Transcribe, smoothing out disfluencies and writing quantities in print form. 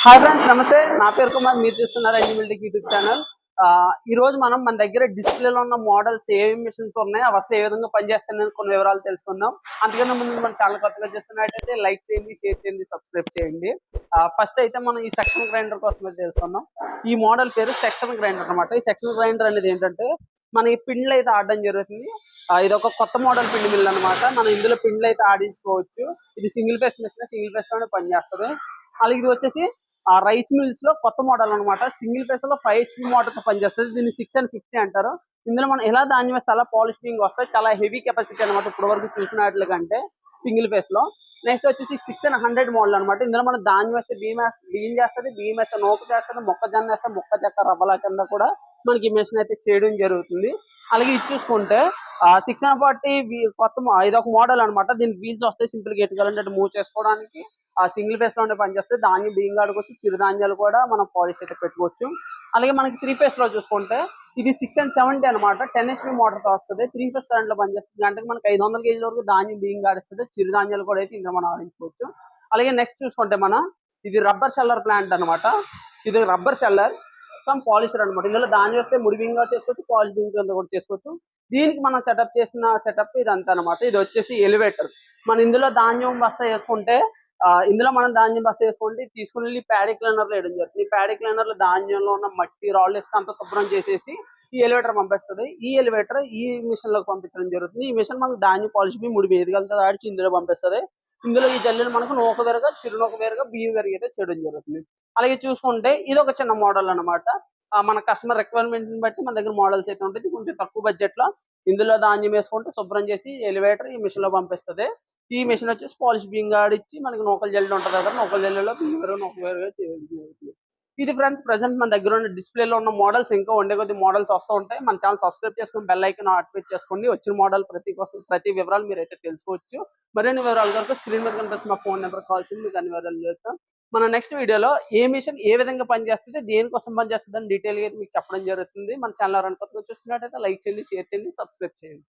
Hi friends, నమస్తే. నా పేరు కుమార్. మీరు చూస్తున్నారు ఎన్నిమిల్టెక్ యూట్యూబ్ ఛానల్. ఈ రోజు మనం మన దగ్గర డిస్ప్లేలో ఉన్న మోడల్స్ ఏమేమి మిషన్స్ ఉన్నాయి, అవి అసలు ఏ విధంగా పనిచేస్తున్నాయని కొన్ని వివరాలు తెలుసుకుందాం. అంతకన్నా ముందు మన ఛానల్ కొత్తగా చేస్తున్నట్టయితే లైక్ చేయండి, షేర్ చేయండి, సబ్స్క్రైబ్ చేయండి. ఫస్ట్ అయితే మనం ఈ సెక్షన్ గ్రైండర్ కోసం అయితే తెలుసుకుందాం. ఈ మోడల్ పేరు సెక్షన్ గ్రైండర్ అనమాట. ఈ సెక్షన్ గ్రైండర్ అనేది ఏంటంటే మనకి పిండ్లు అయితే ఆడడం జరుగుతుంది. ఇది ఒక కొత్త మోడల్ పిండి మిల్ అనమాట. మనం ఇందులో పిండ్లు అయితే ఆడించుకోవచ్చు. ఇది single phase machine, single phase లోనే పనిచేస్తుంది. అలాగే ఇది వచ్చేసి రైస్ మిల్స్ లో కొత్త మోడల్ అనమాట. సింగిల్ ఫేస్ లో 5 HP మోటార్ తో పనిచేస్తుంది. దీన్ని 650 అంటారు. ఇందులో మనం ఎలా ధాన్యం వేస్తే అలా పాలిషింగ్ వస్తాయి. చాలా హెవీ కెపాసిటీ అనమాట ఇప్పటి వరకు చూసినట్లు కంటే సింగిల్ ఫేస్ లో. నెక్స్ట్ వచ్చేసి 600 మోడల్ అనమాట. ఇందులో మనం ధాన్యం వేస్తే బియ్యం చేస్తుంది, బియ్యం వేస్తే నూక చేస్తుంది, మొక్కజొన్న వేస్తే మొక్క చెక్క రవ్వల కింద కూడా మనకి మిషన్ అయితే చేయడం జరుగుతుంది. అలాగే ఇది చూసుకుంటే 640 కొత్త ఇది ఒక మోడల్ అనమాట. దీనికి వీల్స్ వస్తాయి. సింపుల్ గా ఎట్టుకోవాలంటే మూవ్ చేసుకోవడానికి సింగిల్ ఫేస్ లో ఉండే పనిచేస్తే ధాన్యం బియ్యం కాడుకోవచ్చు, చిరుధాన్యాలు కూడా మనం పాలిష్ అయితే పెట్టుకోవచ్చు. అలాగే మనకి 3 ఫేస్ లో చూసుకుంటే ఇది 670 అనమాట. 10 HP మోటార్ తో వస్తుంది. 3 ఫేస్ కరెంట్ లో పనిచేస్తుంది. గంటకి మనకి 500 kg వరకు ధాన్యం బియ్యం కాడిస్తుంది. చిరుధాన్యాలు కూడా అయితే ఇంకా మనం ఆడించుకోవచ్చు. అలాగే నెక్స్ట్ చూసుకుంటే మనం ఇది రబ్బర్ షెల్లర్ ప్లాంట్ అనమాట. ఇది రబ్బర్ షెల్లర్ పాలిషర్ అనమాట. ఇందులో ధాన్యం వస్తే ముడి బియ్యంగా చేసుకోవచ్చు, పాలిష్ బియ్యం కింద కూడా చేసుకోవచ్చు. దీనికి మనం సెటప్ చేసిన సెటప్ ఇదంతా అనమాట. ఇది వచ్చేసి ఎలివేటర్. మన ఇందులో ధాన్యం బస్తా వేసుకుంటే ఇందులో మనం ధాన్యం బస్తా వేసుకుంటే తీసుకుని వెళ్ళి ప్యాడీ క్లీనర్ లో వేయడం జరుగుతుంది. ఈ ప్యాడీ క్లీనర్ లో ధాన్యంలో ఉన్న మట్టి రాళ్ళు ఇసుక అంతా శుభ్రం చేసేసి ఈ ఎలివేటర్ పంపిస్తుంది. ఈ ఎలివేటర్ ఈ మిషన్ లోకి పంపించడం జరుగుతుంది. ఈ మిషన్ మనకు ధాన్యం పాలిష్ బియ్యం ముడి వేదికలతో ఆడిచి ఇందులో పంపిస్తుంది. ఇందులో ఈ జల్లులు మనకు నూక వేరుగా, చిరునూక వేరుగా, బియ్యం వేరుగా అయితే చేయడం జరుగుతుంది. అలాగే చూసుకుంటే ఇది ఒక చిన్న మోడల్ అనమాట. మన కస్టమర్ రిక్వైర్మెంట్ బట్టి మన దగ్గర మోడల్స్ అయితే ఉంటుంది. కొంచెం తక్కువ బడ్జెట్ లో ఇందులో ధాన్యం వేసుకుంటే శుభ్రం చేసి ఎలివేటర్ ఈ మిషన్ లో పంపిస్తుంది. ఈ మిషన్ వచ్చేసి పాలిష్ బియ్యం ఆడిచ్చి మనకి నూకల జల్లు ఉంటుంది కదా, నూకల జల్లులో బియ్యం వేరు నూక వేరుగా చేయడం జరుగుతుంది. ఇది ఫ్రెండ్స్ ప్రెసెంట్ మన దగ్గర ఉన్న డిస్ప్లేలో ఉన్న మోడల్స్. ఇంకా ఉండే కొద్ది మోడల్స్ వస్తూ ఉంటాయి. మన ఛానల్ సబ్స్క్రైబ్ చేసుకుని బెల్ ఐకాన్ యాక్టివేట్ చేసుకోండి. వచ్చిన మోడల్ ప్రతి వివరాలు మీరు అయితే తెలుసుకోవచ్చు. మరిన్ని వివరాల వరకు స్క్రీన్ మీద కనిపిస్తున్న మా ఫోన్ నెంబర్ కాల్ చేసి మీకు అన్ని వివరాలు చెప్తాం. మన నెక్స్ట్ వీడియోలో ఏ మిషన్ ఏ విధంగా పనిచేస్తుంది, దేనికోసం పనిచేస్తుంది అని డీటెయిల్ గా మీకు చెప్పడం జరుగుతుంది. మన ఛానల్ కొత్తగా చూస్తున్నట్టయితే లైక్ చేయండి, షేర్ చేయండి, సబ్స్క్రైబ్ చేయండి.